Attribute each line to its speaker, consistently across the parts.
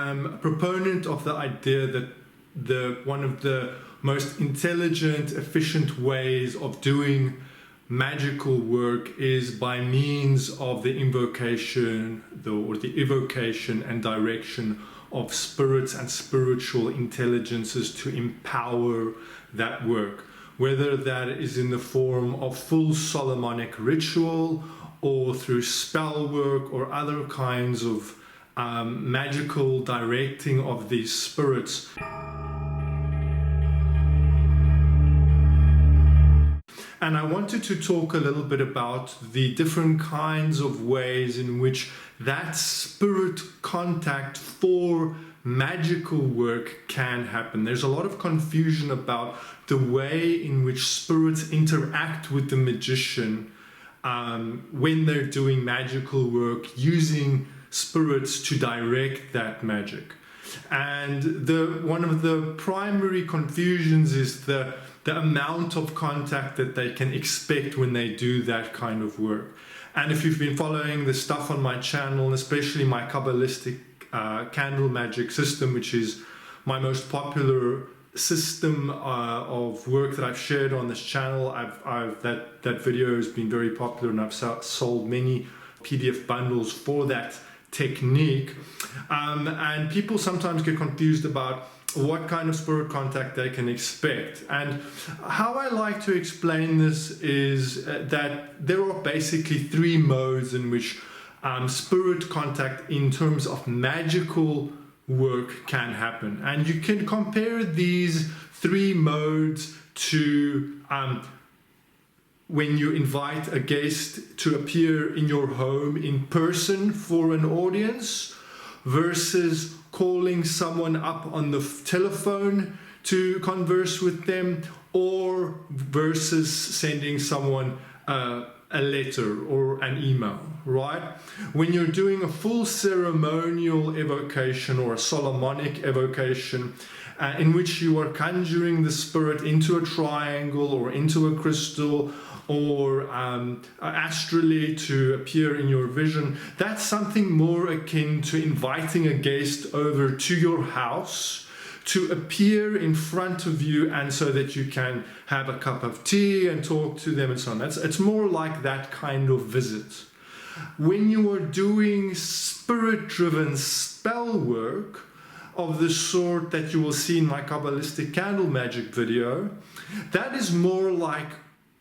Speaker 1: am a proponent of the idea that one of the most intelligent, efficient ways of doing magical work is by means of the invocation or the evocation and direction of spirits and spiritual intelligences to empower that work, whether that is in the form of full Solomonic ritual or through spell work or other kinds of magical directing of these spirits. And I wanted to talk a little bit about the different kinds of ways in which that spirit contact for magical work can happen. There's a lot of confusion about the way in which spirits interact with the magician when they're doing magical work, using spirits to direct that magic. And one of the primary confusions is the amount of contact that they can expect when they do that kind of work. And if you've been following the stuff on my channel, especially my Kabbalistic candle magic system, which is my most popular system of work that I've shared on this channel, that video has been very popular, and I've sold many PDF bundles for that technique. And people sometimes get confused about what kind of spirit contact they can expect. And how I like to explain this is that there are basically three modes in which spirit contact in terms of magical work can happen. And you can compare these three modes to when you invite a guest to appear in your home in person for an audience versus calling someone up on the telephone to converse with them, or versus sending someone a letter or an email, right? When you're doing a full ceremonial evocation or a Solomonic evocation, in which you are conjuring the spirit into a triangle or into a crystal or astrally to appear in your vision, that's something more akin to inviting a guest over to your house to appear in front of you, and so that you can have a cup of tea and talk to them and so on. It's more like that kind of visit. When you are doing spirit-driven spell work of the sort that you will see in my Kabbalistic candle magic video, that is more like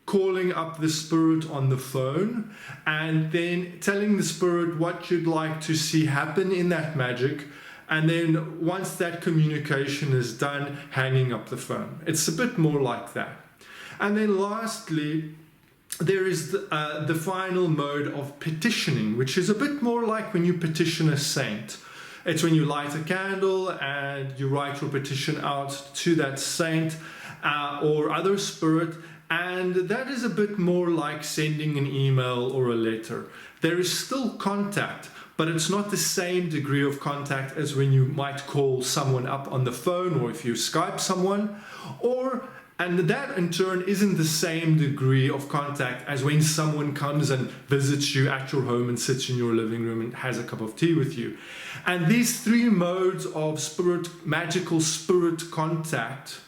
Speaker 1: calling up the spirit on the phone and then telling the spirit what you'd like to see happen in that magic, and then once that communication is done, hanging up the phone. It's a bit more like that. And then lastly, there is the final mode of petitioning, which is a bit more like when you petition a saint. It's when you light a candle and you write your petition out to that saint or other spirit, and that is a bit more like sending an email or a letter. There is still contact, but it's not the same degree of contact as when you might call someone up on the phone, or if you Skype someone, and that in turn isn't the same degree of contact as when someone comes and visits you at your home and sits in your living room and has a cup of tea with you. And these three modes of magical spirit contact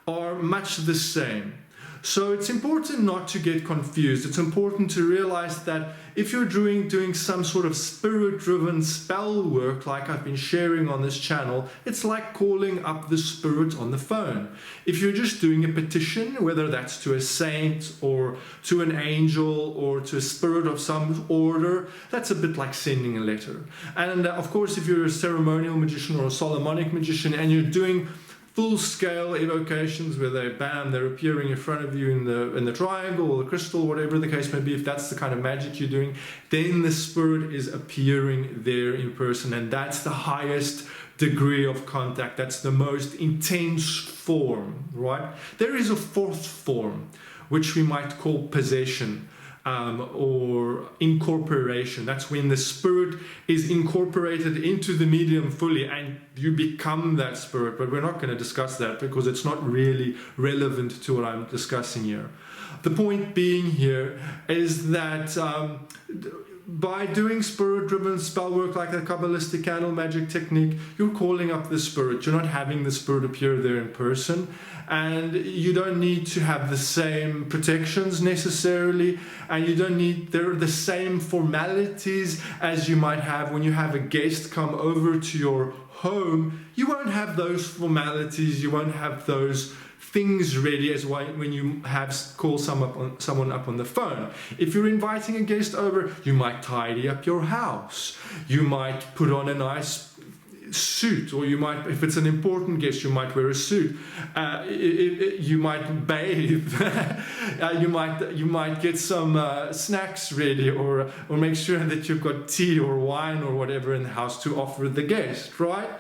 Speaker 1: are much the same. So it's important not to get confused. It's important to realize that if you're doing some sort of spirit-driven spell work like I've been sharing on this channel, it's like calling up the spirit on the phone. If you're just doing a petition, whether that's to a saint or to an angel or to a spirit of some order, that's a bit like sending a letter. And of course, if you're a ceremonial magician or a Solomonic magician and you're doing full-scale evocations where they're appearing in front of you in the triangle or the crystal, whatever the case may be, if that's the kind of magic you're doing, then the spirit is appearing there in person, and that's the highest degree of contact. That's the most intense form, right? There is a fourth form, which we might call possession. Or incorporation. That's when the spirit is incorporated into the medium fully and you become that spirit. But we're not going to discuss that because it's not really relevant to what I'm discussing here. The point being here is that by doing spirit-driven spell work like the Kabbalistic candle magic technique, you're calling up the spirit. You're not having the spirit appear there in person. And you don't need to have the same protections necessarily. And you don't need the same formalities as you might have when you have a guest come over to your home. You won't have those formalities. You won't have those things ready as when you call someone up on the phone. If you're inviting a guest over, you might tidy up your house. You might put on a nice suit, or you might, if it's an important guest, you might wear a suit. You might bathe. You might get some snacks ready, or make sure that you've got tea or wine or whatever in the house to offer the guest, right?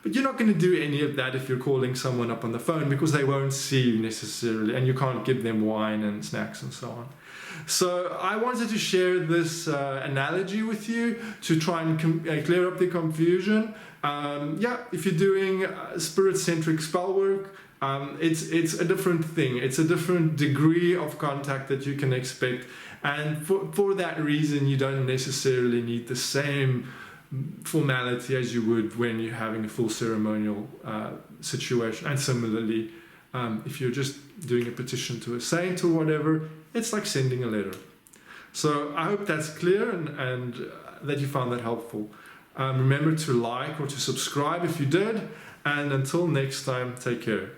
Speaker 1: But you're not going to do any of that if you're calling someone up on the phone, because they won't see you necessarily, and you can't give them wine and snacks and so on. So I wanted to share this analogy with you to try and clear up the confusion. If you're doing spirit-centric spell work, it's a different thing. It's a different degree of contact that you can expect. And for that reason, you don't necessarily need the same formality as you would when you're having a full ceremonial situation. And similarly, if you're just doing a petition to a saint or whatever, it's like sending a letter. So I hope that's clear and that you found that helpful. Remember to like or to subscribe if you did. And until next time, take care.